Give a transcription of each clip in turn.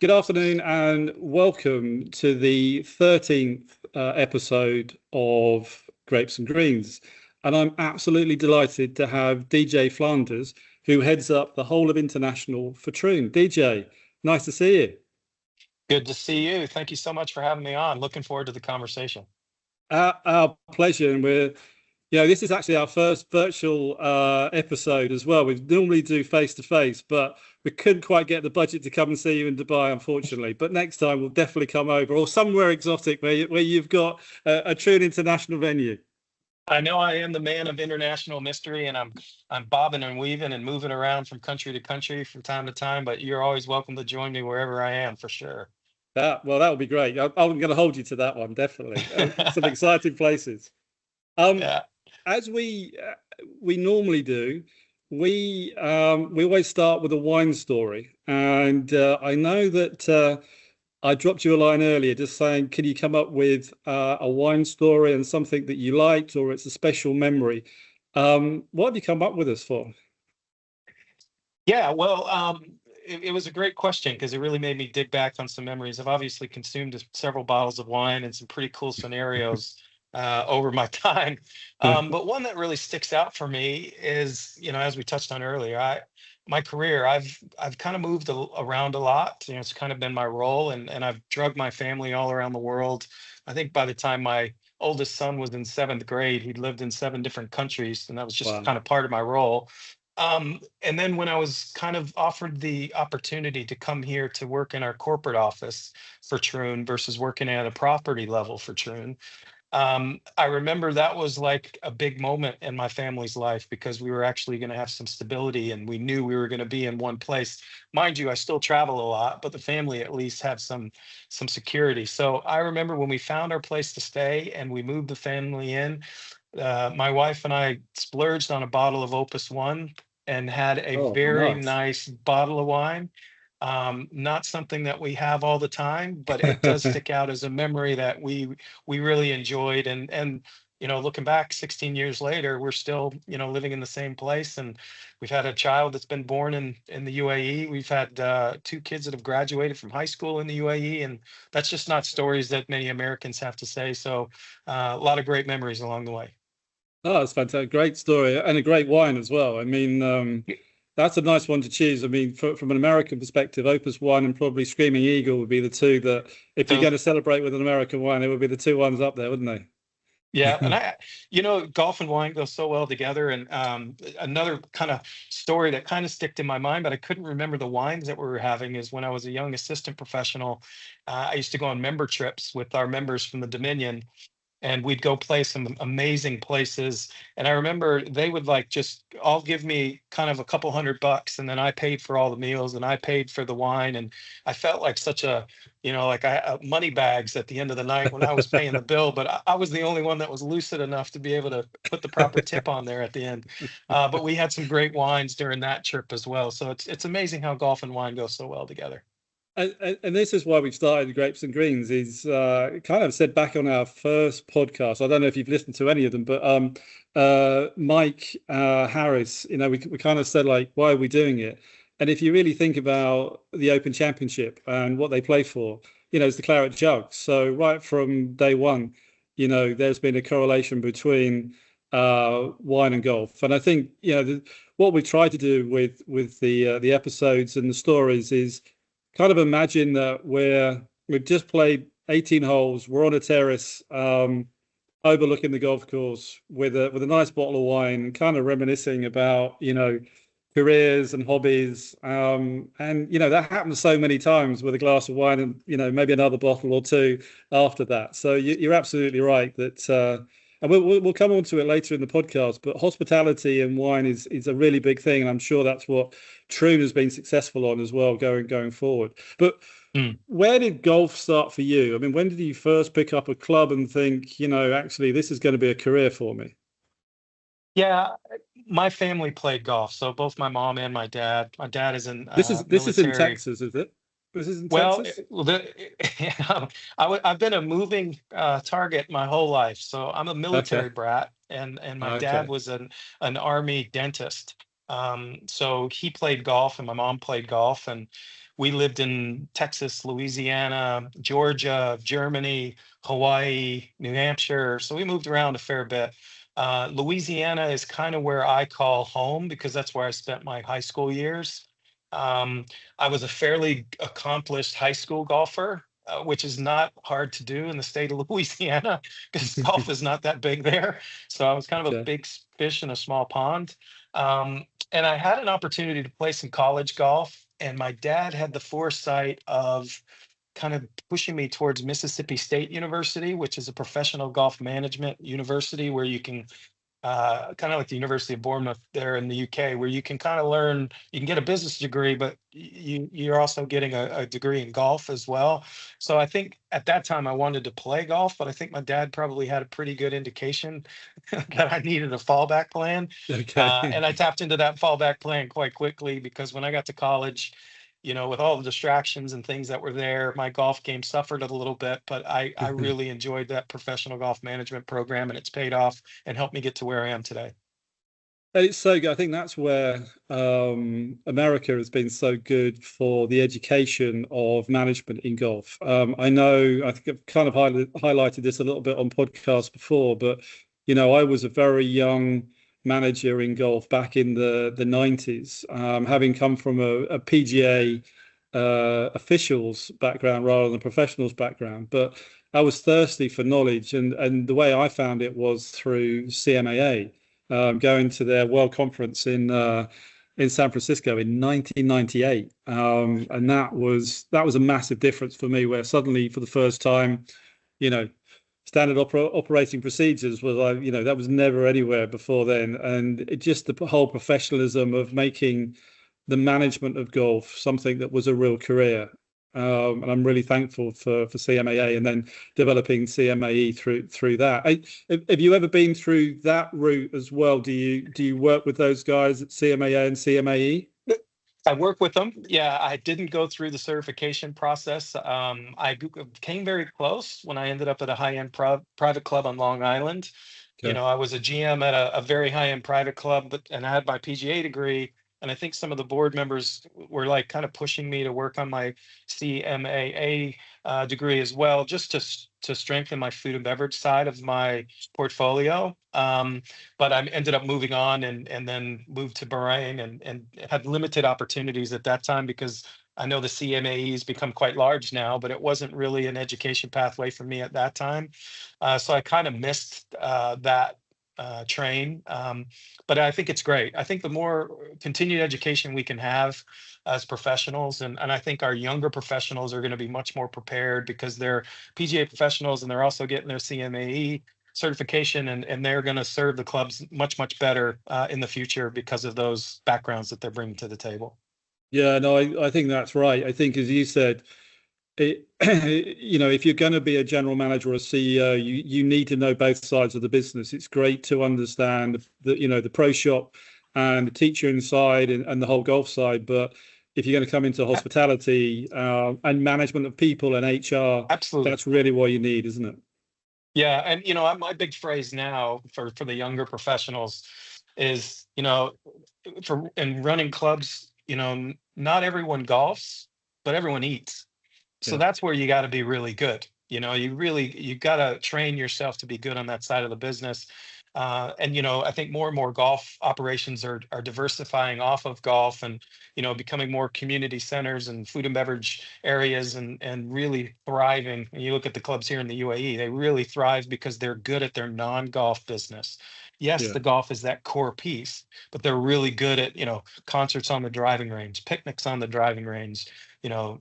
Good afternoon and welcome to the 13th episode of Grapes and Greens. And I'm absolutely delighted to have DJ Flanders, who heads up the whole of international for TROON. DJ, nice to see you. Good to see you. Thank you so much for having me on. Looking forward to the conversation. Our pleasure. And this is actually our first virtual episode as well. We normally do face-to-face, but we couldn't quite get the budget to come and see you in Dubai, unfortunately. But next time we'll definitely come over, or somewhere exotic where you've got a true international venue. I know I am the man of international mystery, and I'm bobbing and weaving and moving around from country to country from time to time. But you're always welcome to join me wherever I am, for sure. That would be great. I'm going to hold you to that one, definitely. Some exciting places. Yeah. As we normally do, we always start with a wine story, and I know that I dropped you a line earlier, just saying, can you come up with a wine story and something that you liked, or it's a special memory? What have you come up with us for? Yeah, well, it was a great question because it really made me dig back on some memories. I've obviously consumed several bottles of wine and some pretty cool scenarios over my time. But one that really sticks out for me is, as we touched on earlier, my career, I've kind of moved around a lot. It's kind of been my role, and I've drugged my family all around the world. I think by the time my oldest son was in seventh grade, he'd lived in 7 different countries, and that was just Wow. kind of part of my role. And then when I was kind of offered the opportunity to come here to work in our corporate office for TROON versus working at a property level for TROON, I remember that was like a big moment in my family's life because we were actually going to have some stability and we knew we were going to be in one place. Mind you, I still travel a lot, but the family at least have some security. So I remember when we found our place to stay and we moved the family in, my wife and I splurged on a bottle of Opus One and had a very nice bottle of wine. Not something that we have all the time, but it does stick out as a memory that we really enjoyed. And looking back 16 years later, we're still living in the same place, and we've had a child that's been born in the UAE. We've had 2 kids that have graduated from high school in the UAE, and that's just not stories that many Americans have to say. So a lot of great memories along the way. Oh, it's fantastic. Great story and a great wine as well. I mean, that's a nice one to choose. I mean, from an American perspective, Opus One and probably Screaming Eagle would be the 2 that, if you're going to celebrate with an American wine, it would be the 2 ones up there, wouldn't they? Yeah, and golf and wine go so well together. And another kind of story that kind of sticked in my mind, but I couldn't remember the wines that we were having, is when I was a young assistant professional, I used to go on member trips with our members from the Dominion, and we'd go play some amazing places. And I remember they would just all give me kind of a couple $100, and then I paid for all the meals and I paid for the wine. And I felt like such a, I money bags at the end of the night when I was paying the bill, but I was the only one that was lucid enough to be able to put the proper tip on there at the end. But we had some great wines during that trip as well. So it's amazing how golf and wine go so well together. And this is why we've started Grapes and Greens, is kind of said back on our first podcast. I don't know if you've listened to any of them, but Mike Harris, we kind of said, why are we doing it? And if you really think about the Open Championship and what they play for, it's the claret jug. So right from day one, there's been a correlation between wine and golf. And I think, what we try to do with the episodes and the stories is kind of imagine that we've just played 18 holes. We're on a terrace overlooking the golf course with a nice bottle of wine, kind of reminiscing about careers and hobbies. And that happens so many times with a glass of wine and maybe another bottle or 2 after that. So you're absolutely right that. And we'll come on to it later in the podcast, but hospitality and wine is a really big thing, and I'm sure that's what TROON has been successful on as well going forward. But where did golf start for you? I mean, when did you first pick up a club and think, actually, this is going to be a career for me? Yeah, my family played golf, so both my mom and my dad. My dad is in this is in Texas, is it? This is in Texas? I've been a moving target my whole life. So I'm a military brat, and my dad was an Army dentist. So he played golf and my mom played golf, and we lived in Texas, Louisiana, Georgia, Germany, Hawaii, New Hampshire. So we moved around a fair bit. Louisiana is kind of where I call home because that's where I spent my high school years. Um, I was a fairly accomplished high school golfer, which is not hard to do in the state of Louisiana because golf is not that big there. So I was kind of a Okay. big fish in a small pond. And I had an opportunity to play some college golf, and my dad had the foresight of kind of pushing me towards Mississippi State University, which is a professional golf management university where you can kind of like the University of Bournemouth there in the UK, where you can kind of learn, you can get a business degree, but you're also getting a degree in golf as well. So I think at that time I wanted to play golf, but I think my dad probably had a pretty good indication that I needed a fallback plan. Okay. And I tapped into that fallback plan quite quickly because when I got to college, with all the distractions and things that were there, my golf game suffered a little bit, but I really enjoyed that professional golf management program, and it's paid off and helped me get to where I am today. And it's so good. I think that's where America has been so good for the education of management in golf. I know, I think I've kind of highlighted this a little bit on podcasts before, but I was a very young manager in golf back in the 90s, having come from a PGA officials background rather than a professionals background. But I was thirsty for knowledge, and the way I found it was through CMAA. Going to their World Conference in San Francisco in 1998, and that was a massive difference for me. Where suddenly, for the first time, standard operating procedures was that was never anywhere before then, and it just the whole professionalism of making the management of golf something that was a real career. And I'm really thankful for CMAA and then developing CMAE through that. Have you ever been through that route as well? Do you work with those guys at CMAA and CMAE? I work with them. Yeah, I didn't go through the certification process. Came very close when I ended up at a high-end private club on Long Island. Okay. I was a GM at a very high-end private club, and I had my PGA degree. And I think some of the board members were like kind of pushing me to work on my CMAA degree as well, just to strengthen my food and beverage side of my portfolio. But I ended up moving on and then moved to Bahrain and had limited opportunities at that time because I know the CMAE has become quite large now, but it wasn't really an education pathway for me at that time. So I kind of missed that train. But I think it's great. I think the more continued education we can have as professionals, and I think our younger professionals are going to be much more prepared because they're PGA professionals and they're also getting their CMAE certification, and they're going to serve the clubs much, much better in the future because of those backgrounds that they're bringing to the table. Yeah, no, I think that's right. I think, as you said, if you're going to be a general manager or a CEO, you need to know both sides of the business. It's great to understand the pro shop and the teacher inside and the whole golf side. But if you're going to come into hospitality and management of people and HR, Absolutely, that's really what you need, isn't it? Yeah, and my big phrase now for the younger professionals is for in running clubs, not everyone golfs, but everyone eats. So Yeah. that's where you got to be really good. You got to train yourself to be good on that side of the business. And I think more and more golf operations are diversifying off of golf and becoming more community centers and food and beverage areas and really thriving. And you look at the clubs here in the UAE, they really thrive because they're good at their non-golf business. Yes, Yeah. the golf is that core piece, but they're really good at concerts on the driving range, picnics on the driving range,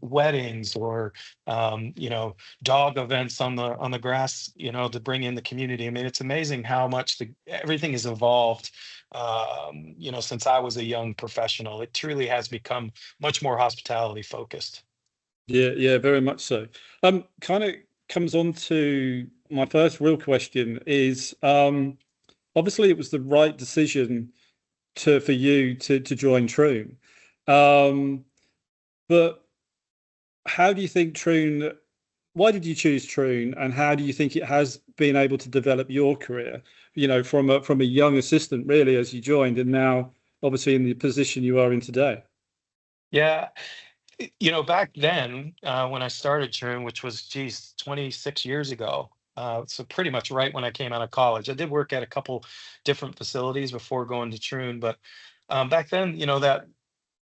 weddings or dog events on the grass, to bring in the community. I mean, it's amazing how much everything has evolved, since I was a young professional. It truly has become much more hospitality focused. Yeah, very much so. Kind of comes on to my first real question is, obviously it was the right decision for you to join Troon. But how do you think why did you choose Troon, and how do you think it has been able to develop your career, from a young assistant really as you joined, and now obviously in the position you are in today? Yeah. Back then, when I started Troon, which was, geez, 26 years ago, so pretty much right when I came out of college, I did work at a couple different facilities before going to Troon, but back then, that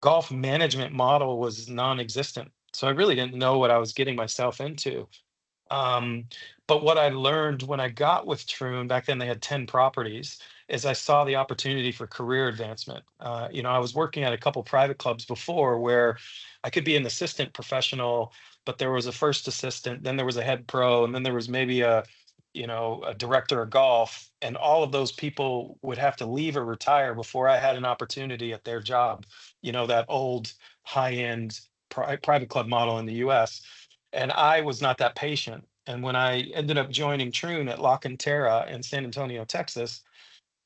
golf management model was non-existent. So I really didn't know what I was getting myself into. Um, but what I learned when I got with Troon, back then they had 10 properties, is I saw the opportunity for career advancement. I was working at a couple private clubs before where I could be an assistant professional, but there was a first assistant, then there was a head pro, and then there was maybe a director of golf, and all of those people would have to leave or retire before I had an opportunity at their job. That old high-end private club model in the US. And I was not that patient. And when I ended up joining Troon at La Cantera in San Antonio, Texas,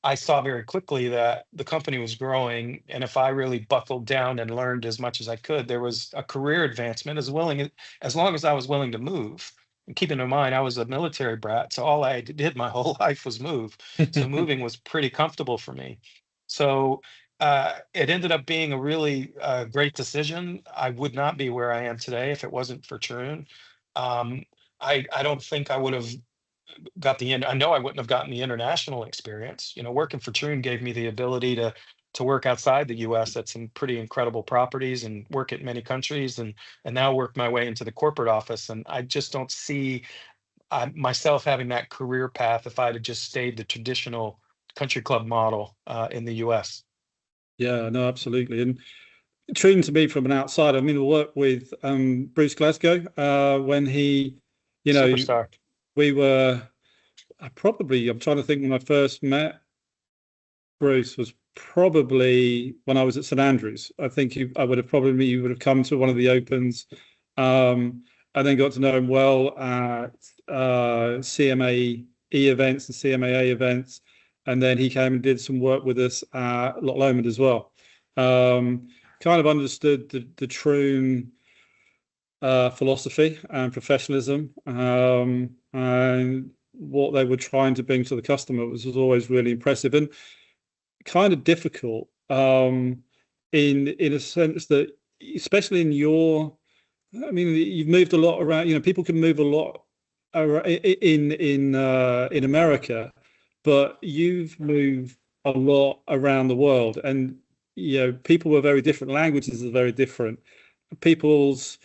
I saw very quickly that the company was growing. And if I really buckled down and learned as much as I could, there was a career advancement as long as I was willing to move. And keeping in mind, I was a military brat. So all I did my whole life was move. So moving was pretty comfortable for me. So it ended up being a really great decision. I would not be where I am today if it wasn't for Troon. Um, I don't think I would have I know I wouldn't have gotten the international experience. Working for Troon gave me the ability to work outside the US at some pretty incredible properties and work at many countries, and now work my way into the corporate office. And I just don't see myself having that career path if I'd have just stayed the traditional country club model in the US. Yeah, no, absolutely. And Troon, to me, from an outsider, I mean, I worked with Bruce Glasgow when he, you know, Superstar. we were I'm trying to think when I first met Bruce was probably when I was at St Andrews. I think you would have come to one of the opens, and then got to know him well at CMAE events and CMAA events, and then he came and did some work with us at Loch Lomond as well. Kind of understood the Troon philosophy and professionalism, and what they were trying to bring to the customer was always really impressive and kind of difficult, in a sense that, especially I mean, you've moved a lot around. People can move a lot in America, but you've moved a lot around the world, and people were very different. Languages are very different. People's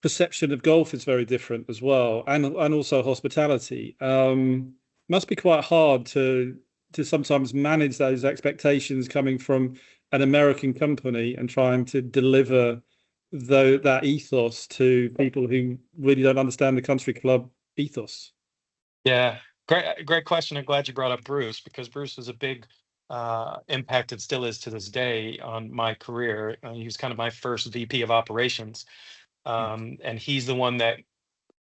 perception of golf is very different as well, and also hospitality. Must be quite hard to sometimes manage those expectations coming from an American company and trying to deliver that ethos to people who really don't understand the country club ethos. Yeah, great question. I'm glad you brought up Bruce, because Bruce was a big impact, and still is to this day, on my career. He was kind of my first VP of operations. And he's the one that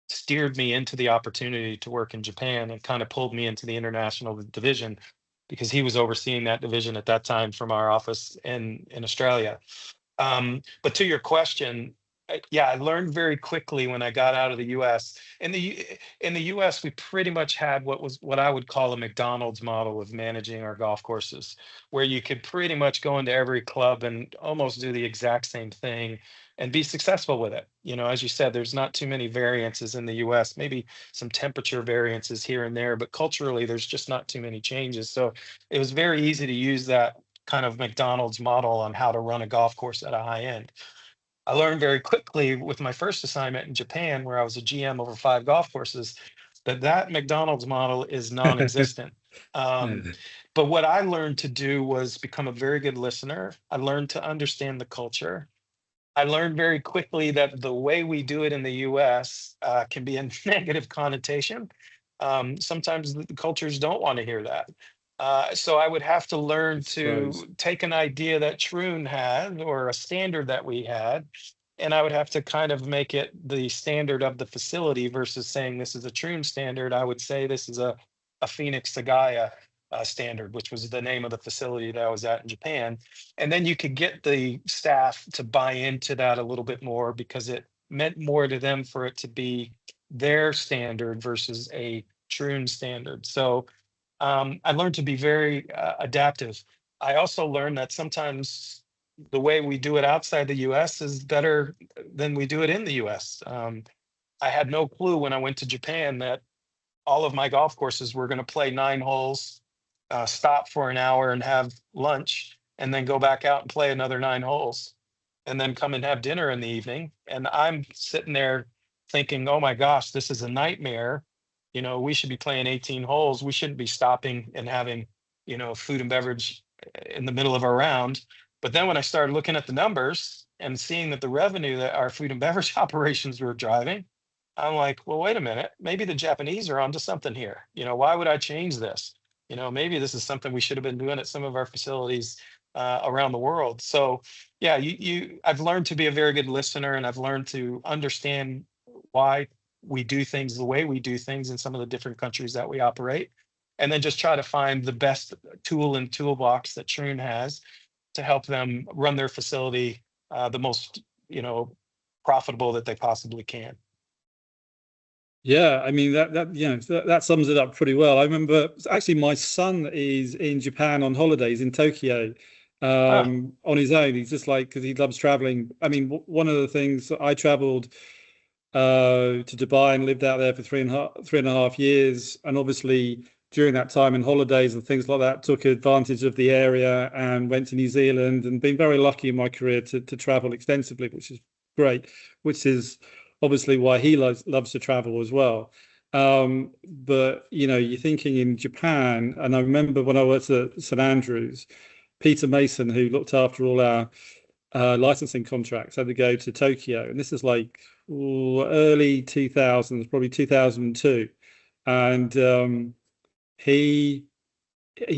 steered me into the opportunity to work in Japan and kind of pulled me into the international division, because he was overseeing that division at that time from our office in Australia. But to your question, yeah, I learned very quickly when I got out of the U.S. In the U.S., we pretty much had what I would call a McDonald's model of managing our golf courses, where you could pretty much go into every club and almost do the exact same thing and be successful with it. As you said, there's not too many variances in the U.S., maybe some temperature variances here and there, but culturally, there's just not too many changes. So it was very easy to use that kind of McDonald's model on how to run a golf course at a high end. I learned very quickly with my first assignment in Japan, where I was a GM over 5 golf courses, that McDonald's model is non-existent. But what I learned to do was become a very good listener. I learned to understand the culture. I learned very quickly that the way we do it in the US can be a negative connotation. Sometimes the cultures don't want to hear that. So I would have to learn to take an idea that Troon had, or a standard that we had, and I would have to kind of make it the standard of the facility versus saying this is a Troon standard. I would say this is a Phoenix Sagaya standard, which was the name of the facility that I was at in Japan. And then you could get the staff to buy into that a little bit more, because it meant more to them for it to be their standard versus a Troon standard. So I learned to be very adaptive. I also learned that sometimes the way we do it outside the US is better than we do it in the US. I had no clue when I went to Japan that all of my golf courses were going to play 9 holes, stop for an hour and have lunch, and then go back out and play another 9 holes, and then come and have dinner in the evening. And I'm sitting there thinking, oh my gosh, this is a nightmare. We should be playing 18 holes. We shouldn't be stopping and having, food and beverage in the middle of our round. But then when I started looking at the numbers and seeing that the revenue that our food and beverage operations were driving, I'm like, well, wait a minute. Maybe the Japanese are onto something here. Why would I change this? Maybe this is something we should have been doing at some of our facilities around the world. So, yeah, I've learned to be a very good listener, and I've learned to understand why we do things the way we do things in some of the different countries that we operate, and then just try to find the best tool and toolbox that Troon has to help them run their facility the most, profitable that they possibly can. Yeah, I mean that sums it up pretty well. I remember actually my son is in Japan on holidays in Tokyo on his own. He's just like, because he loves traveling. I mean, one of the things, I traveled to Dubai and lived out there for 3.5 years, and obviously during that time in holidays and things like that, took advantage of the area and went to New Zealand, and been very lucky in my career to travel extensively, which is great, which is obviously why he loves to travel as well. But you're thinking in Japan, and I remember when I worked at St Andrews, Peter Mason, who looked after all our licensing contracts, had to go to Tokyo, and this is like early 2000s, probably 2002, and he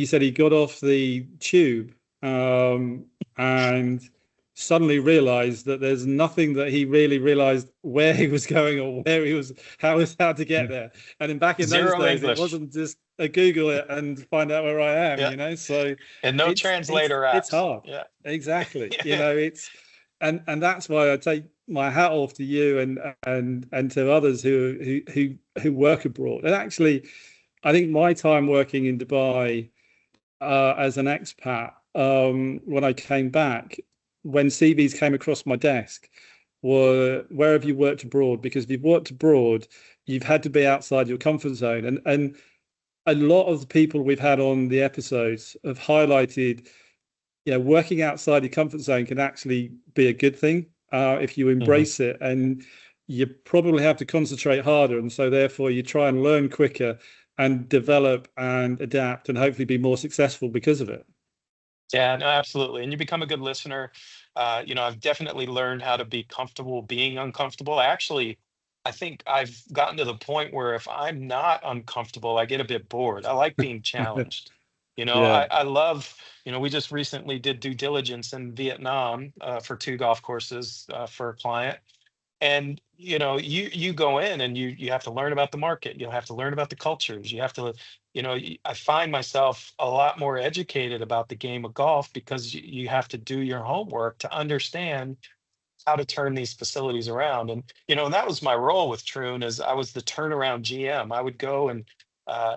said he got off the tube and suddenly realized that there's nothing that he really realized where he was going or where he was, how to get there. And then back in those days, English. It wasn't just a Google it and find out where I am, so. And no translator apps. It's hard. Yeah, exactly. It's, and that's why I take my hat off to you and to others who work abroad. And actually, I think my time working in Dubai as an expat, when I came back, when CVs came across my desk, were, where have you worked abroad? Because if you've worked abroad, you've had to be outside your comfort zone. And a lot of the people we've had on the episodes have highlighted, working outside your comfort zone can actually be a good thing if you embrace it. And you probably have to concentrate harder. And so therefore you try and learn quicker and develop and adapt and hopefully be more successful because of it. Yeah, no, absolutely. And you become a good listener. I've definitely learned how to be comfortable being uncomfortable. I think I've gotten to the point where if I'm not uncomfortable, I get a bit bored. I like being challenged. Yeah. I love, we just recently did due diligence in Vietnam for 2 golf courses for a client. And you go in and you have to learn about the market. You have to learn about the cultures. You have to, I find myself a lot more educated about the game of golf because you have to do your homework to understand how to turn these facilities around. And that was my role with Troon, as I was the turnaround GM. I would go and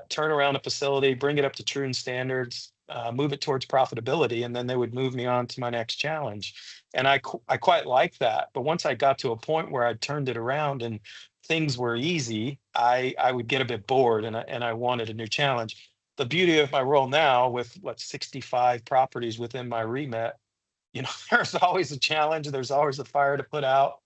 turn around a facility, bring it up to Troon standards, move it towards profitability, and then they would move me on to my next challenge. And I quite like that. But once I got to a point where I turned it around and things were easy, I would get a bit bored, and I wanted a new challenge. The beauty of my role now, with 65 properties within my remit, there's always a challenge. There's always a fire to put out.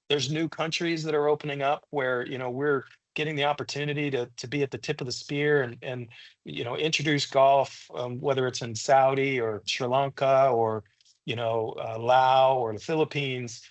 There's new countries that are opening up where we're getting the opportunity to be at the tip of the spear and introduce golf, whether it's in Saudi or Sri Lanka or Laos or the Philippines,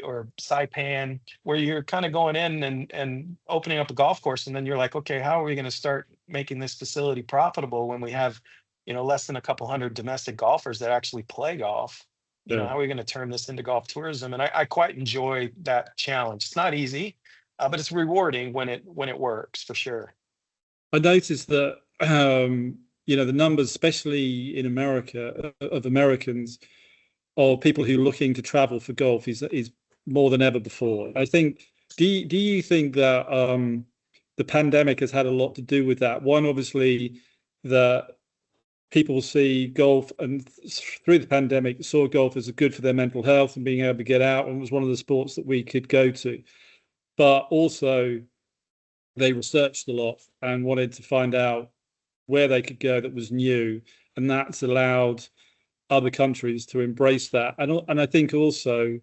or Saipan, where you're kind of going in and opening up a golf course, and then you're like, okay, how are we going to start making this facility profitable when we have less than a couple hundred domestic golfers that actually play golf? Yeah. How are we going to turn this into golf tourism? And I quite enjoy that challenge. It's not easy, but it's rewarding when it works, for sure. I noticed that the numbers, especially in America, of Americans or people who are looking to travel for golf is more than ever before. I think. Do you think that the pandemic has had a lot to do with that? One, obviously, that people see golf, and through the pandemic saw golf as good for their mental health and being able to get out, and was one of the sports that we could go to. But also they researched a lot and wanted to find out where they could go that was new, and that's allowed other countries to embrace that. And I think also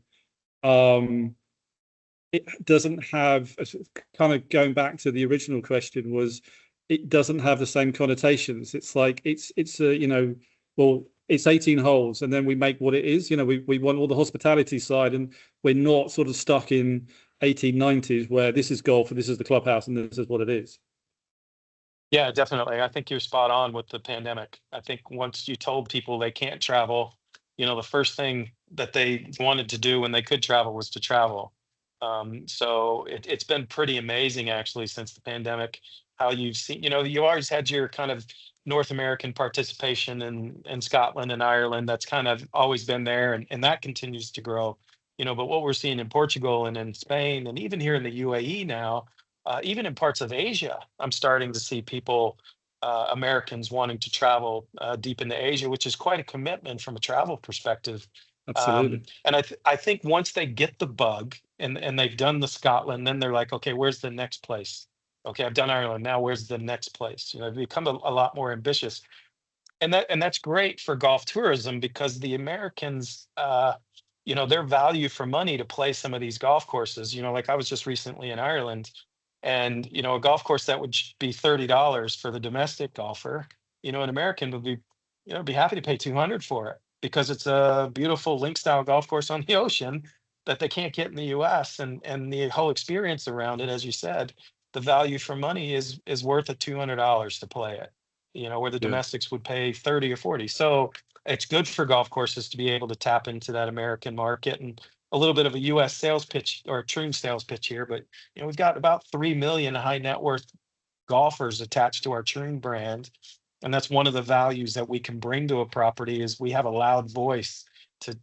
it doesn't have, kind of going back to the original question, was it doesn't have the same connotations. It's like it's a well, it's 18 holes and then we make what it is. We want all the hospitality side, and we're not sort of stuck in 1890s where this is golf and this is the clubhouse and this is what it is. Yeah, definitely. I think you're spot on with the pandemic. I think once you told people they can't travel, the first thing that they wanted to do when they could travel was to travel. So it's been pretty amazing actually since the pandemic, how you've seen, you always had your kind of North American participation in Scotland and Ireland. That's kind of always been there, and that continues to grow. But what we're seeing in Portugal and in Spain and even here in the UAE now, even in parts of Asia, I'm starting to see people, Americans wanting to travel deep into Asia, which is quite a commitment from a travel perspective. Absolutely. And I think once they get the bug and they've done the Scotland, then they're like, okay, where's the next place? Okay, I've done Ireland. Now where's the next place? They become a lot more ambitious, and that's great for golf tourism because the Americans, their value for money to play some of these golf courses. Like I was just recently in Ireland, and a golf course that would be $30 for the domestic golfer, an American would be happy to pay 200 for it because it's a beautiful link style golf course on the ocean that they can't get in the US, and the whole experience around it, as you said, the value for money is worth a $200 to play it, where the domestics would pay 30 or 40. So it's good for golf courses to be able to tap into that American market. And a little bit of a US sales pitch or a TROON sales pitch here, but we've got about 3 million high net worth golfers attached to our TROON brand. And that's one of the values that we can bring to a property is we have a loud voice to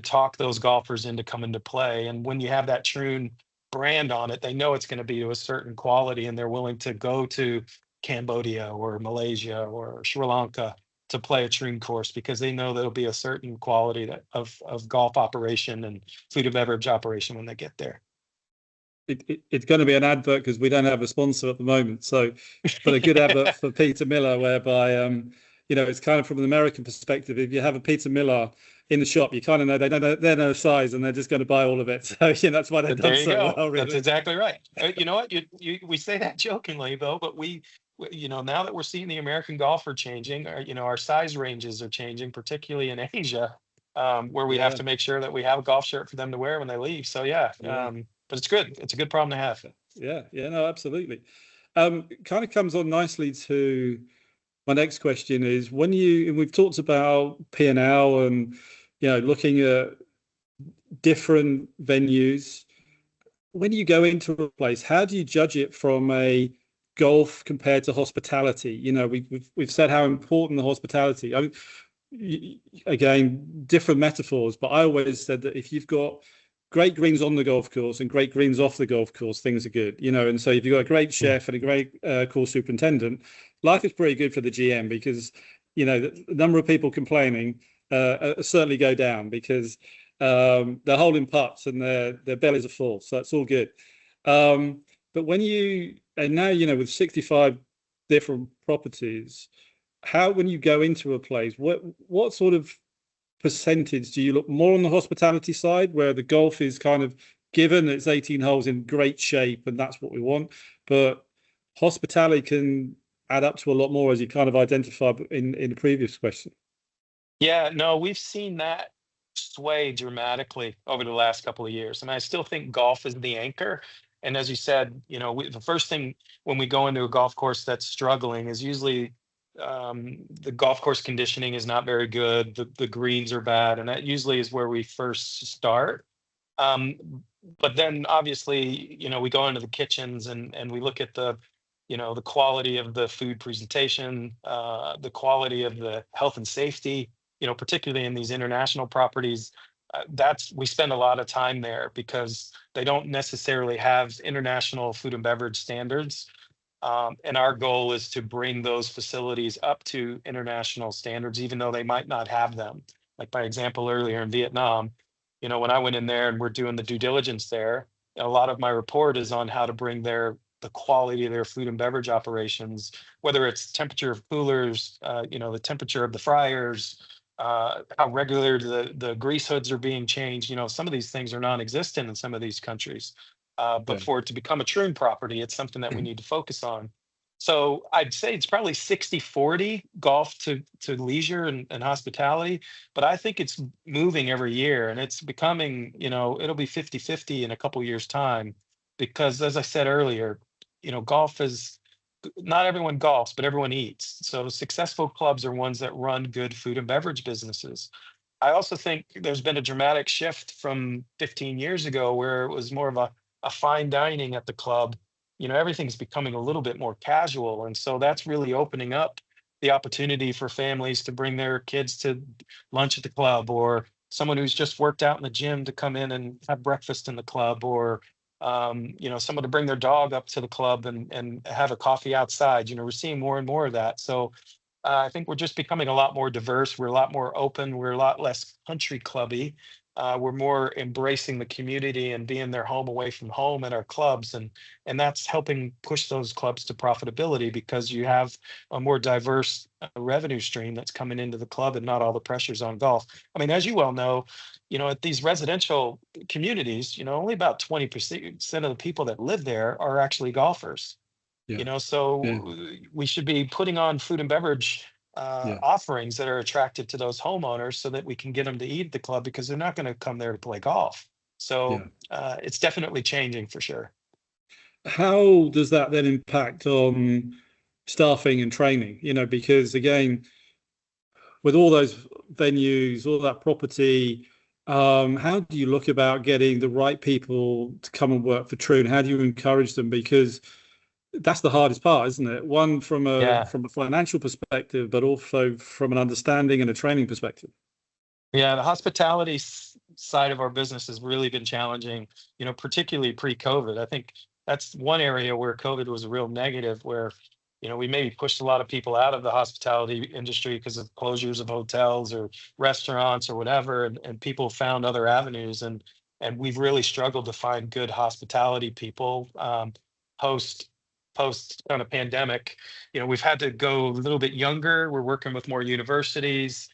talk those golfers into coming to play. And when you have that TROON brand on it, they know it's going to be to a certain quality, and they're willing to go to Cambodia or Malaysia or Sri Lanka to play a TROON course because they know there'll be a certain quality of golf operation and food and beverage operation when they get there. It's going to be an advert because we don't have a sponsor at the moment. So, but a good advert for Peter Miller, whereby, it's kind of from an American perspective. If you have a Peter Miller in the shop, you kind of know they're no size and they're just going to buy all of it. So, that's why they've done so well. Really. That's exactly right. You know what? We say that jokingly though, but now that we're seeing the American golfer changing, our size ranges are changing, particularly in Asia, where we have to make sure that we have a golf shirt for them to wear when they leave. So but it's good. It's a good problem to have. Yeah, no, absolutely. Kind of comes on nicely to my next question is we've talked about P&L and, looking at different venues. When you go into a place, how do you judge it from a golf compared to hospitality? We've said how important the hospitality. Again, different metaphors, but I always said that if you've got great greens on the golf course and great greens off the golf course, things are good, and so if you've got a great chef and a great course superintendent, life is pretty good for the GM because, the number of people complaining certainly go down because they're holding putts and their bellies are full. So it's all good. But now, with 65 different properties, when you go into a place, what sort of percentage do you look more on the hospitality side where the golf is kind of given it's 18 holes in great shape and that's what we want, but hospitality can add up to a lot more as you kind of identified in the previous question? Yeah, no, we've seen that sway dramatically over the last couple of years. And I still think golf is the anchor. And as you said, the first thing when we go into a golf course that's struggling is usually the golf course conditioning is not very good. The greens are bad, and that usually is where we first start. But then obviously, we go into the kitchens and we look at the quality of the food presentation, the quality of the health and safety, particularly in these international properties. We spend a lot of time there because they don't necessarily have international food and beverage standards. And our goal is to bring those facilities up to international standards, even though they might not have them. Like by example earlier in Vietnam, when I went in there and we're doing the due diligence there, a lot of my report is on how to bring the quality of their food and beverage operations, whether it's temperature of coolers, the temperature of the fryers, how regular the grease hoods are being changed. Some of these things are non-existent in some of these countries. But Yeah. for it to become a Troon property, it's something that we need to focus on. So I'd say it's probably 60-40 golf to leisure and hospitality, but I think it's moving every year and it's becoming, it'll be 50-50 in a couple years' time. Because as I said earlier, golf is not everyone golfs, but everyone eats. So successful clubs are ones that run good food and beverage businesses. I also think there's been a dramatic shift from 15 years ago where it was more of a fine dining at the club. Everything's becoming a little bit more casual. And so that's really opening up the opportunity for families to bring their kids to lunch at the club, or someone who's just worked out in the gym to come in and have breakfast in the club, or someone to bring their dog up to the club and have a coffee outside. We're seeing more and more of that. So I think we're just becoming a lot more diverse. We're a lot more open. We're a lot less country clubby. We're more embracing the community and being their home away from home at our clubs, and that's helping push those clubs to profitability because you have a more diverse revenue stream that's coming into the club and not all the pressures on golf. I mean, as you well know, at these residential communities, only about 20% of the people that live there are actually golfers. Yeah. Yeah. So we should be putting on food and beverage Yeah. offerings that are attractive to those homeowners so that we can get them to eat at the club because they're not going to come there to play golf. Yeah. So it's definitely changing for sure. How does that then impact on staffing and training? Because again, with all those venues, all that property, how do you look about getting the right people to come and work for Troon? How do you encourage them? Because that's the hardest part, isn't it? One from a Yeah. financial perspective, but also from an understanding and a training perspective. Yeah. The hospitality side of our business has really been challenging, particularly pre-COVID. I think that's one area where COVID was a real negative, where we maybe pushed a lot of people out of the hospitality industry because of closures of hotels or restaurants or whatever, and people found other avenues, and we've really struggled to find good hospitality people post post kind of pandemic. We've had to go a little bit younger. We're working with more universities.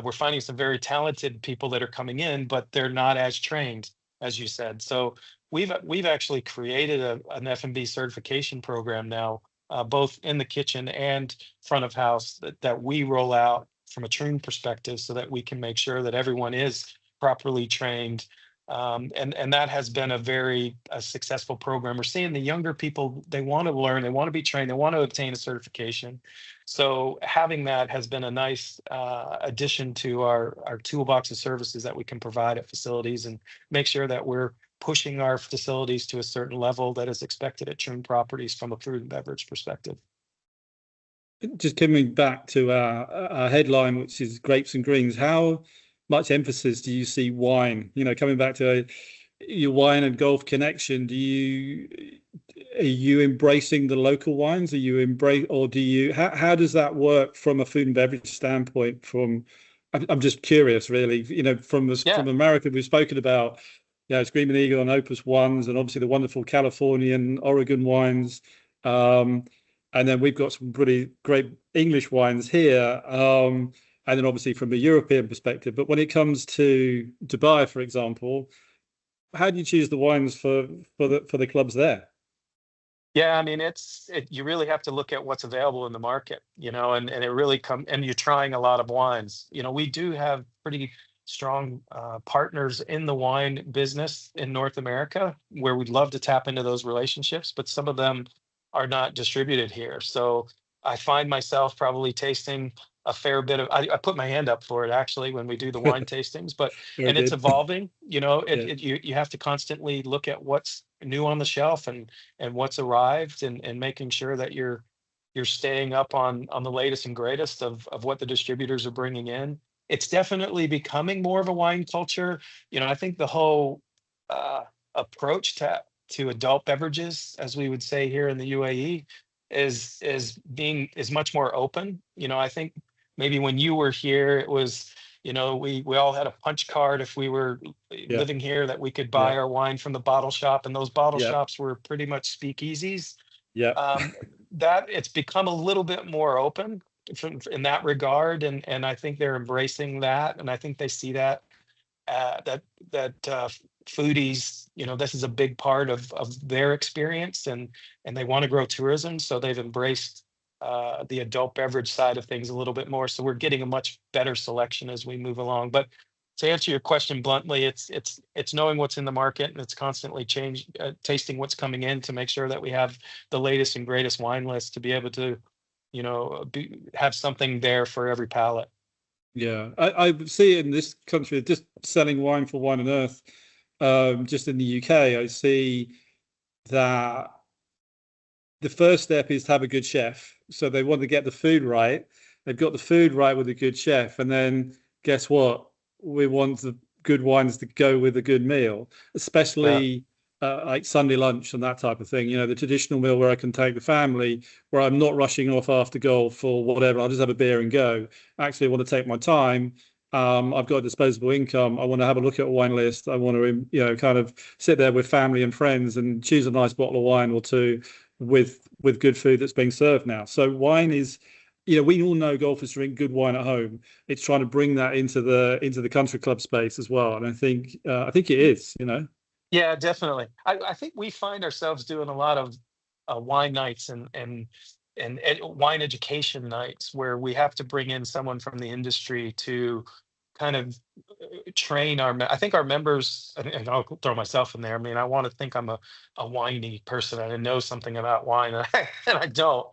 We're finding some very talented people that are coming in, but they're not as trained, as you said. So we've actually created an F&B certification program now, both in the kitchen and front of house that we roll out from a Troon perspective so that we can make sure that everyone is properly trained. And that has been a very successful program. We're seeing the younger people, they want to learn, they want to be trained, they want to obtain a certification. So having that has been a nice addition to our toolbox of services that we can provide at facilities and make sure that we're pushing our facilities to a certain level that is expected at Troon Properties from a food and beverage perspective. Just coming back to our headline, which is Grapes and Greens, how much emphasis do you see wine? Coming back to your wine and golf connection, are you embracing the local wines? Are you or do you? How does that work from a food and beverage standpoint? I'm just curious, really. From America, we've spoken about, Screaming Eagle and Opus Ones, and obviously the wonderful Californian, Oregon wines. And then we've got some pretty great English wines here. And then obviously from a European perspective. But when it comes to Dubai, for example, how do you choose the wines for the clubs there? Yeah, I mean, you really have to look at what's available in the market, and it really and you're trying a lot of wines. We do have pretty strong partners in the wine business in North America where we'd love to tap into those relationships, but some of them are not distributed here. So I find myself probably tasting a fair bit of, I put my hand up for it actually when we do the wine tastings, and it's evolving. You have to constantly look at what's new on the shelf and what's arrived and making sure that you're staying up on the latest and greatest of what the distributors are bringing in. It's definitely becoming more of a wine culture. I think the whole approach to adult beverages, as we would say here in the UAE, is much more open. I think maybe when you were here, it was, we all had a punch card if we were Yeah. living here, that we could Yeah. buy our wine from the bottle shop, and those bottle Yeah. shops were pretty much speakeasies. Yeah. Um, that it's become a little bit more open in that regard, and I think they're embracing that, and I think they see that that foodies, this is a big part of their experience, and they want to grow tourism, so they've embraced the adult beverage side of things a little bit more. So we're getting a much better selection as we move along. But to answer your question bluntly, it's knowing what's in the market, and it's constantly tasting what's coming in to make sure that we have the latest and greatest wine list to be able to, have something there for every palate. Yeah, I see it in this country, just selling wine for Wine and Earth. Just in the UK, I see that the first step is to have a good chef. So they want to get the food right. They've got the food right with a good chef, and then guess what? We want the good wines to go with a good meal, especially like Sunday lunch and that type of thing. The traditional meal where I can take the family, where I'm not rushing off after golf or whatever. I'll just have a beer and go. Actually, I want to take my time. I've got disposable income. I want to have a look at a wine list. I want to, kind of sit there with family and friends and choose a nice bottle of wine or two with good food that's being served now. So wine is, we all know golfers drink good wine at home. It's trying to bring that into the country club space as well. And I think it is, Yeah, definitely. I think we find ourselves doing a lot of wine nights and wine education nights, where we have to bring in someone from the industry to kind of train I think our members, and I'll throw myself in there. I mean, I want to think I'm a winey person and I know something about wine, and I don't.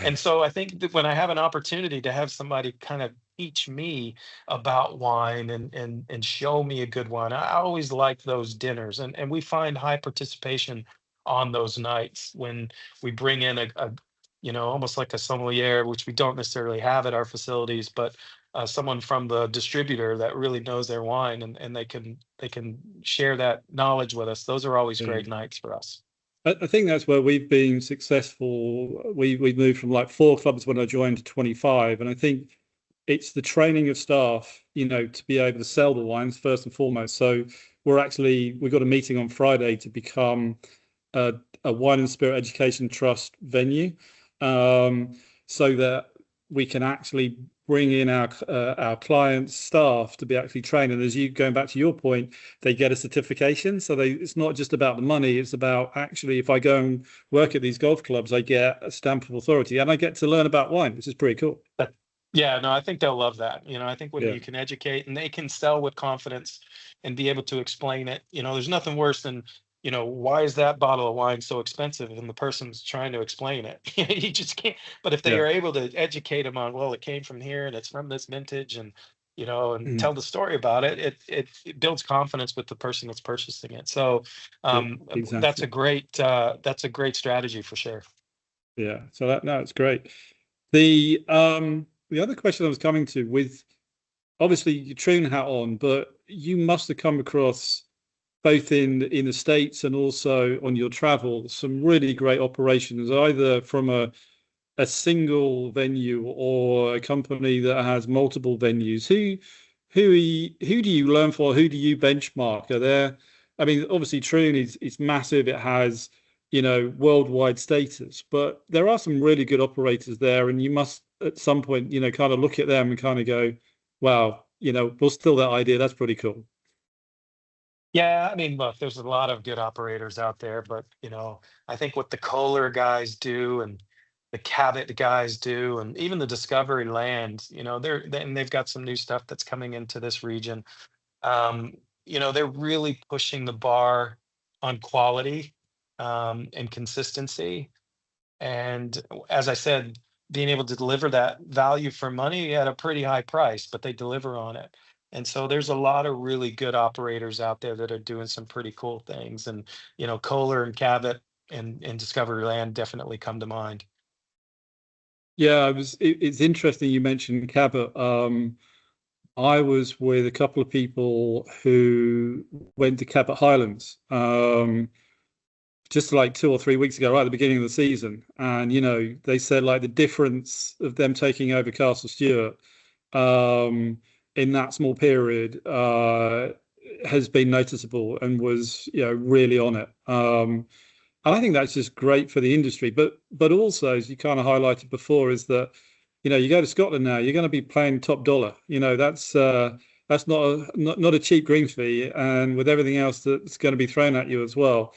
And so I think that when I have an opportunity to have somebody kind of teach me about wine and show me a good wine, I always like those dinners, and we find high participation on those nights when we bring in almost like a sommelier, which we don't necessarily have at our facilities, but someone from the distributor that really knows their wine, and they can share that knowledge with us. Those are always Yeah. great nights for us. I think that's where we've been successful. We've moved from like 4 clubs when I joined to 25, and I think it's the training of staff, to be able to sell the wines first and foremost. So we've got a meeting on Friday to become a wine and spirit education trust venue, so that we can actually bring in our clients' staff to be actually trained. And as you going back to your point, they get a certification. So it's not just about the money. It's about actually, if I go and work at these golf clubs, I get a stamp of authority and I get to learn about wine, which is pretty cool. Yeah, no, I think they'll love that. I think when Yeah. you can educate and they can sell with confidence and be able to explain it, there's nothing worse than, why is that bottle of wine so expensive? And the person's trying to explain it. You just can't. But if they Yeah. are able to educate them on, well, it came from here and it's from this vintage, and tell the story about it, it builds confidence with the person that's purchasing it. So Exactly. that's a great strategy for sure. Yeah. So it's great. The other question I was coming to, with obviously your Troon hat on, but you must have come across, both in the States and also on your travel, some really great operations, either from a single venue or a company that has multiple venues. Who do you learn for? Who do you benchmark? I mean, obviously Troon is massive. It has, worldwide status, but there are some really good operators there, and you must at some point, kind of look at them and kind of go, wow, we'll steal that idea. That's pretty cool. Yeah, I mean, look, there's a lot of good operators out there, but I think what the Kohler guys do and the Cabot guys do, and even the Discovery Land, and they've got some new stuff that's coming into this region. They're really pushing the bar on quality and consistency. And as I said, being able to deliver that value for money at a pretty high price, but they deliver on it. And so there's a lot of really good operators out there that are doing some pretty cool things. And, Kohler and Cabot and Discovery Land definitely come to mind. Yeah, it's interesting you mentioned Cabot. I was with a couple of people who went to Cabot Highlands. just like 2 or 3 weeks ago, right at the beginning of the season, and they said like the difference of them taking over Castle Stewart in that small period has been noticeable and was really on it. And I think that's just great for the industry. But also, as you kind of highlighted before, is that you go to Scotland now, you're going to be playing top dollar. That's not a cheap greens fee, and with everything else that's going to be thrown at you as well,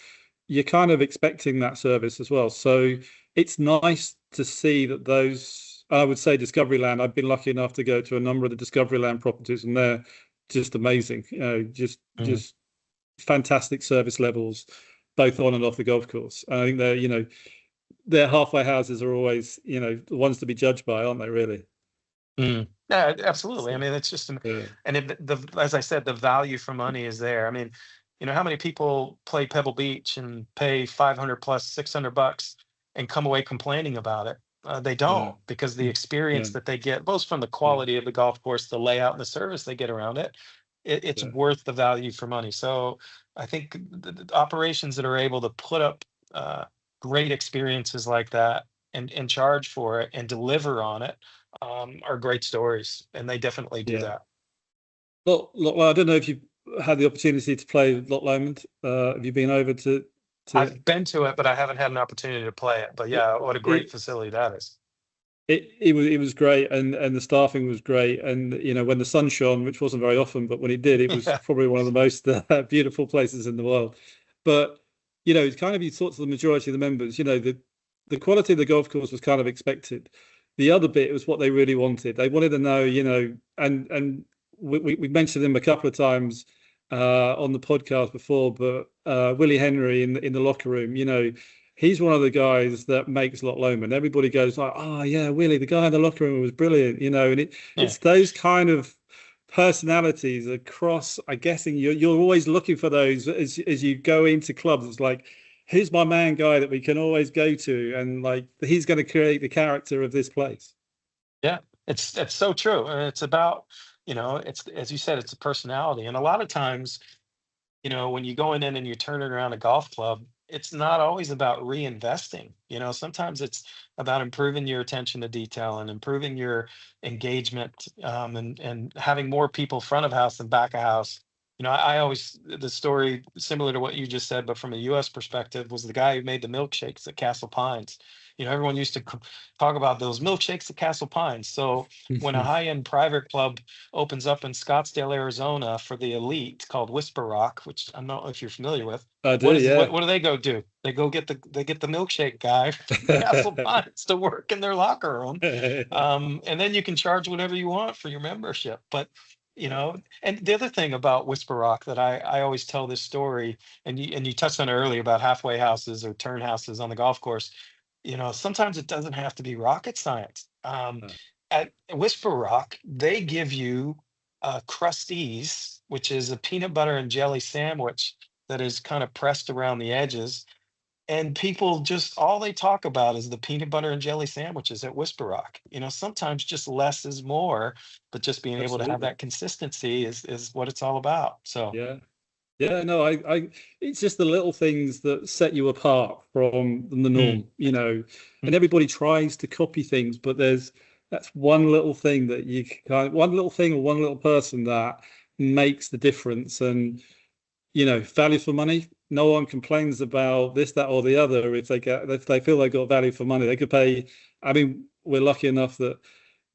you're kind of expecting that service as well. So it's nice to see that those, I would say, Discovery Land. I've been lucky enough to go to a number of the Discovery Land properties, and they're just amazing. Just fantastic service levels, both on and off the golf course. And I think their halfway houses are always, the ones to be judged by, aren't they? Really? Yeah, absolutely. I mean, it's just, and as I said, the value for money is there. I mean, how many people play Pebble Beach and pay 500 plus $600 and come away complaining about it? They don't, because the experience that they get, both from the quality of the golf course, the layout, and the service they get around it, it's worth the value for money. So I think the operations that are able to put up great experiences like that and charge for it and deliver on it are great stories, and they definitely do that. Well, I don't know if you've had the opportunity to play Loch Lomond. Have you been over to? I've been to it, but I haven't had an opportunity to play it. But yeah, what a great facility that is. It was great, and the staffing was great, and when the sun shone, which wasn't very often, but when it did, it was probably one of the most beautiful places in the world. But it's kind of, you talk to the majority of the members, the quality of the golf course was kind of expected. The other bit was what they really wanted. They wanted to know, and we mentioned him a couple of times on the podcast before, but Willie Henry in the locker room, he's one of the guys that makes Loch Lomond. Everybody goes like, "Oh yeah, Willie, the guy in the locker room was brilliant," and it's those kind of personalities across. I'm guessing you're always looking for those as you go into clubs. It's like, who's my man guy that we can always go to, and like he's going to create the character of this place. Yeah, it's so true, and it's about it's, as you said, it's a personality, and a lot of times, when you go in and you're turning around a golf club, it's not always about reinvesting. Sometimes it's about improving your attention to detail and improving your engagement, and having more people front of house than back of house. I always, the story similar to what you just said, but from a U.S. perspective, was the guy who made the milkshakes at Castle Pines. Everyone used to talk about those milkshakes at Castle Pines. So when a high-end private club opens up in Scottsdale, Arizona for the elite called Whisper Rock, which I don't know if you're familiar with. I do, what do they go do? They go get the milkshake guy from Castle Pines to work in their locker room. And then you can charge whatever you want for your membership. But and the other thing about Whisper Rock that I always tell this story, and you touched on it earlier about halfway houses or turn houses on the golf course. Sometimes it doesn't have to be rocket science. At Whisper Rock, they give you crusties, which is a peanut butter and jelly sandwich that is kind of pressed around the edges. And people just, all they talk about is the peanut butter and jelly sandwiches at Whisper Rock. Sometimes just less is more, but just being able to have that consistency is what it's all about. So yeah, no, it's just the little things that set you apart from the norm, and everybody tries to copy things, but that's one little thing that one little thing or one little person that makes the difference. And value for money, no one complains about this, that, or the other. If they feel they got value for money, they could pay. I mean, we're lucky enough that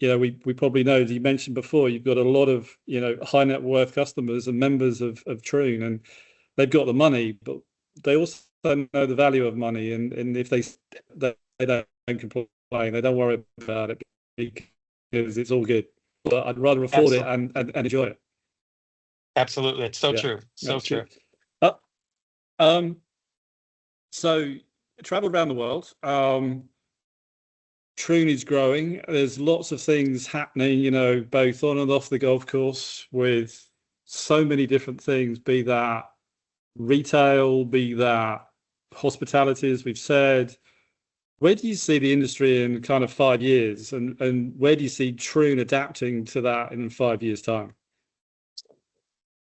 we probably know, as you mentioned before, you've got a lot of high net worth customers and members of Troon, and they've got the money, but they also know the value of money, and if they don't complain, they don't worry about it because it's all good. But I'd rather afford it and enjoy it. Absolutely, it's so true, so true. So travel around the world. Troon is growing. There's lots of things happening, both on and off the golf course, with so many different things, be that retail, be that hospitality, as we've said. Where do you see the industry in kind of 5 years, and where do you see Troon adapting to that in 5 years' time?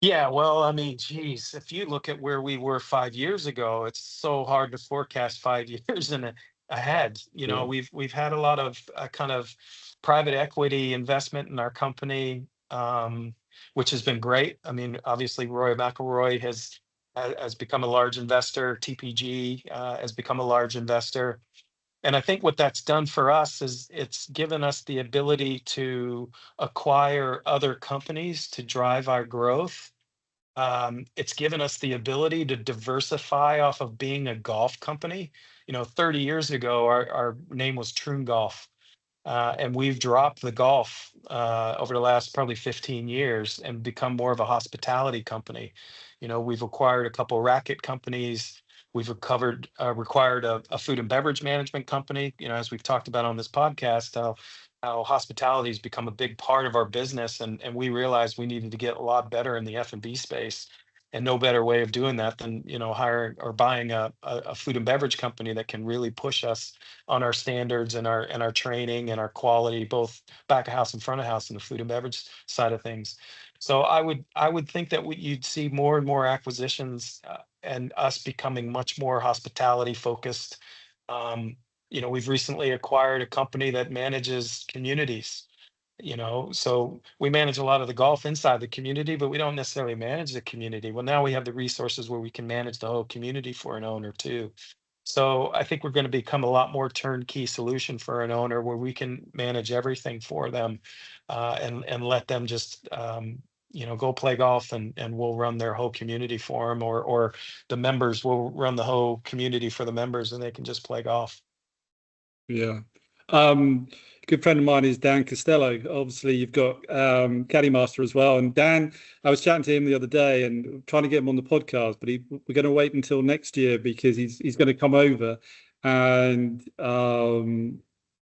Yeah, well, I mean, geez, if you look at where we were 5 years ago, it's so hard to forecast 5 years ahead. You know, Yeah. we've had a lot of kind of private equity investment in our company, which has been great. I mean, obviously, Roy McIlroy has become a large investor. TPG has become a large investor. And I think what that's done for us is it's given us the ability to acquire other companies to drive our growth. It's given us the ability to diversify off of being a golf company. 30 years ago, our name was Troon Golf. And we've dropped the golf over the last probably 15 years and become more of a hospitality company. We've acquired a couple racket companies. We've required a food and beverage management company. As we've talked about on this podcast, how hospitality has become a big part of our business, and we realized we needed to get a lot better in the F&B space. And no better way of doing that than hiring or buying a food and beverage company that can really push us on our standards and our training and our quality, both back of house and front of house in the food and beverage side of things. So I would think that you'd see more and more acquisitions and us becoming much more hospitality focused. Um, we've recently acquired a company that manages communities. So we manage a lot of the golf inside the community, but we don't necessarily manage the community. Well, now we have the resources where we can manage the whole community for an owner too. So I think we're going to become a lot more turnkey solution for an owner where we can manage everything for them, and let them just go play golf, and we'll run their whole community for them, or the members will run the whole community for the members, and they can just play golf. Yeah. Um, Good friend of mine is Dan Costello. Obviously, you've got Caddy Master as well. And Dan, I was chatting to him the other day and trying to get him on the podcast, but we're going to wait until next year because he's going to come over, and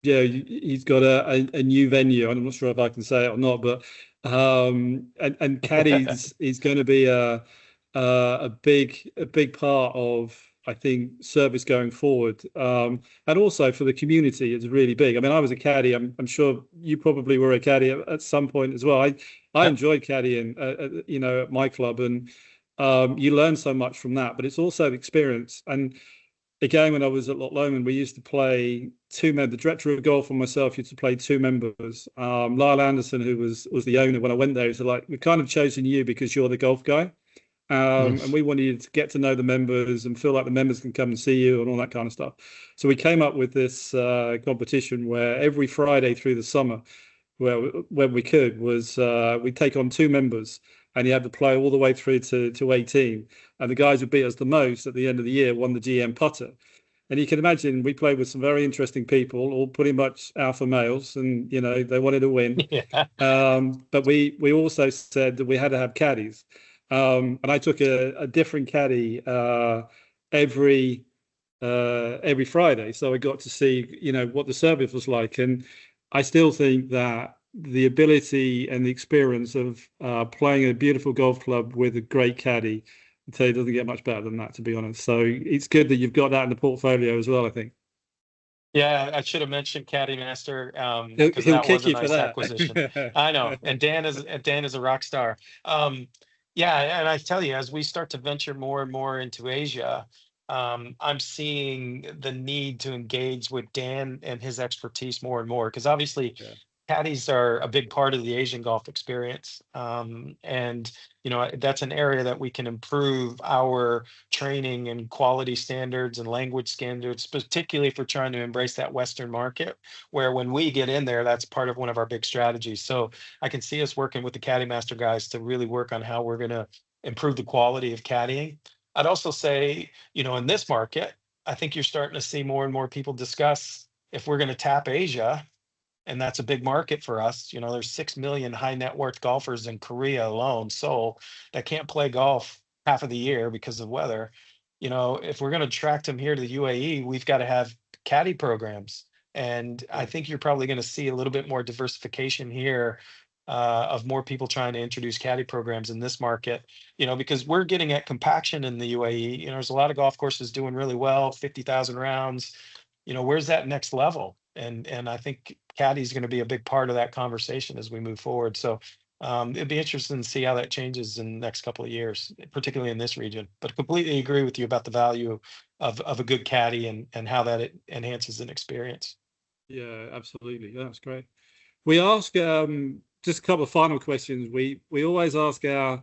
yeah, he's got a new venue. I'm not sure if I can say it or not, but and Caddy's is going to be a big part of, I think, service going forward, and also for the community, it's really big. I mean, I was a caddy. I'm sure you probably were a caddy at some point as well. I Yep. enjoyed caddying, at my club, and you learn so much from that. But it's also experience. And again, when I was at Loch Lomond, we used to play two men. The director of golf and myself used to play two members. Lyle Anderson, who was the owner when I went there, was like, "We've kind of chosen you because you're the golf guy." And we wanted you to get to know the members and feel like the members can come and see you and all that kind of stuff. So we came up with this competition where every Friday through the summer, where when we could, was we'd take on two members, and you had to play all the way through to 18. And the guys who beat us the most at the end of the year won the GM putter. And you can imagine we played with some very interesting people, all pretty much alpha males, and they wanted to win. Yeah. But we also said that we had to have caddies. And I took a different caddy every Friday, so I got to see what the service was like. And I still think that the ability and the experience of playing a beautiful golf club with a great caddy, I tell you, doesn't get much better than that, to be honest. So it's good that you've got that in the portfolio as well, I think. Yeah, I should have mentioned Caddy Master, He'll, because he'll that kick was a you for nice acquisition. that. I know, and Dan is a rock star. Yeah, and I tell you, as we start to venture more and more into Asia, I'm seeing the need to engage with Dan and his expertise more and more, because obviously Yeah. caddies are a big part of the Asian golf experience. And that's an area that we can improve our training and quality standards and language standards, particularly if we're trying to embrace that Western market, where when we get in there, that's part of one of our big strategies. So I can see us working with the Caddy Master guys to really work on how we're going to improve the quality of caddying. I'd also say, in this market, I think you're starting to see more and more people discuss if we're going to tap Asia, and that's a big market for us. There's 6 million high net worth golfers in Korea alone, Seoul, that can't play golf half of the year because of weather. If we're going to attract them here to the UAE, we've got to have caddy programs. And I Yeah. think you're probably going to see a little bit more diversification here, of more people trying to introduce caddy programs in this market, because we're getting at compaction in the UAE. There's a lot of golf courses doing really well, 50,000 rounds. Where's that next level? And I think caddy is going to be a big part of that conversation as we move forward. So It'd be interesting to see how that changes in the next couple of years, particularly in this region. But completely agree with you about the value of a good caddy and how that it enhances an experience. Yeah, absolutely. That's great. We ask just a couple of final questions. We always ask our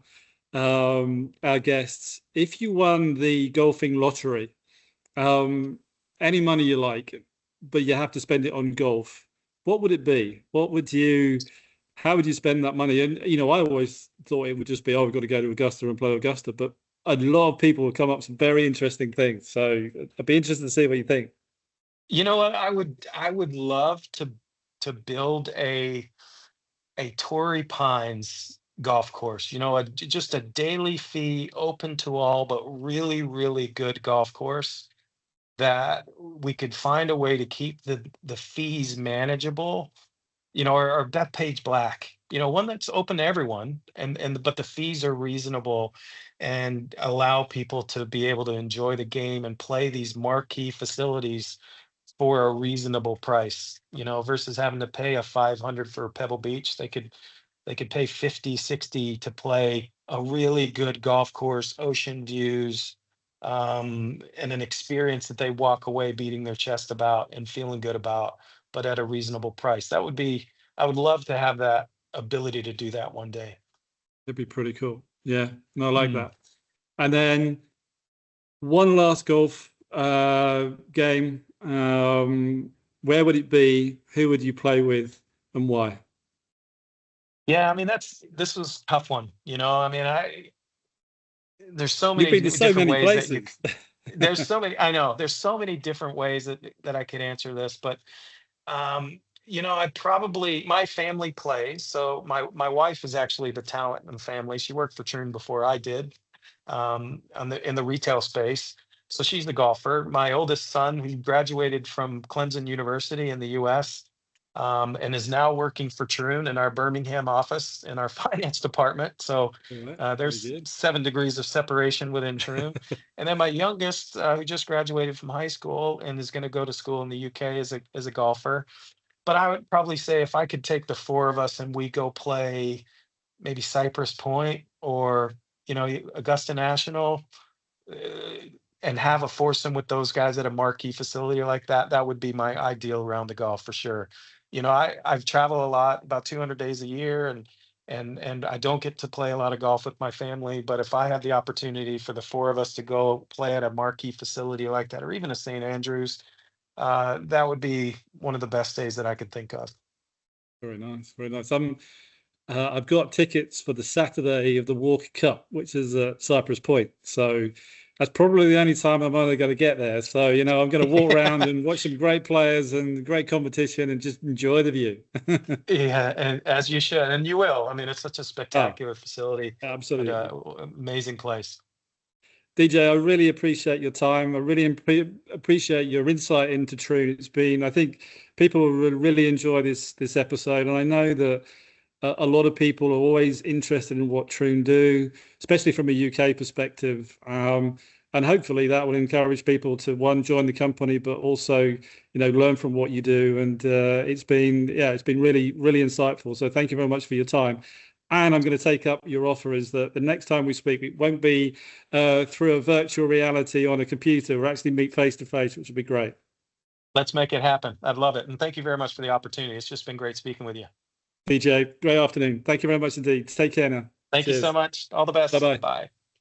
guests, if you won the golfing lottery, any money you like, but you have to spend it on golf, what would it be? How would you spend that money? And I always thought it would just be, oh, we've got to go to Augusta and play Augusta, but a lot of people have come up with some very interesting things. So I'd be interested to see what you think. You know what? I would love to build a Torrey Pines golf course. Just a daily fee, open to all, but really, really good golf course that we could find a way to keep the fees manageable. Or Bethpage Black. One that's open to everyone, but the fees are reasonable and allow people to be able to enjoy the game and play these marquee facilities for a reasonable price, versus having to pay a 500 for Pebble Beach. They could pay 50, 60 to play a really good golf course, ocean views, and an experience that they walk away beating their chest about and feeling good about, but at a reasonable price. I would love to have that ability to do that one day. It'd be pretty cool. Yeah, no, I like Mm. that. And then one last golf game. Where would it be? Who would you play with, and why? Yeah, I mean this was a tough one. There's so You've many been to so different many ways that places. there's so many, I know, there's so many different ways that I could answer this, but I'd probably, my family plays. So my wife is actually the talent in the family. She worked for Troon before I did, in the retail space. So she's the golfer. My oldest son, who graduated from Clemson University in the U.S., and is now working for Troon in our Birmingham office in our finance department. So All right, very there's good. 7 degrees of separation within Troon. And then my youngest, who just graduated from high school and is going to go to school in the UK as a golfer. But I would probably say if I could take the four of us and we go play maybe Cypress Point or Augusta National, and have a foursome with those guys at a marquee facility like that, that would be my ideal round of golf for sure. I've traveled a lot, about 200 days a year, and I don't get to play a lot of golf with my family. But if I had the opportunity for the four of us to go play at a marquee facility like that, or even a St. Andrews, that would be one of the best days that I could think of. Very nice, very nice. I've got tickets for the Saturday of the Walker Cup, which is at Cypress Point. So that's probably the only time I'm only going to get there. So, I'm going to walk around and watch some great players and great competition and just enjoy the view. Yeah, and as you should, and you will. I mean, it's such a spectacular facility and Absolutely. amazing place. DJ, I really appreciate your time. I really appreciate your insight into Troon. I think people will really enjoy this episode. And I know that a lot of people are always interested in what Troon do, especially from a UK perspective. And hopefully that will encourage people to, one, join the company, but also, learn from what you do. And it's been really, really insightful. So thank you very much for your time. And I'm going to take up your offer is that the next time we speak, it won't be through a virtual reality on a computer. We'll actually meet face to face, which would be great. Let's make it happen. I'd love it. And thank you very much for the opportunity. It's just been great speaking with you. DJ, great afternoon. Thank you very much indeed. Take care now. Thank you so much. All the best. Bye-bye. Bye.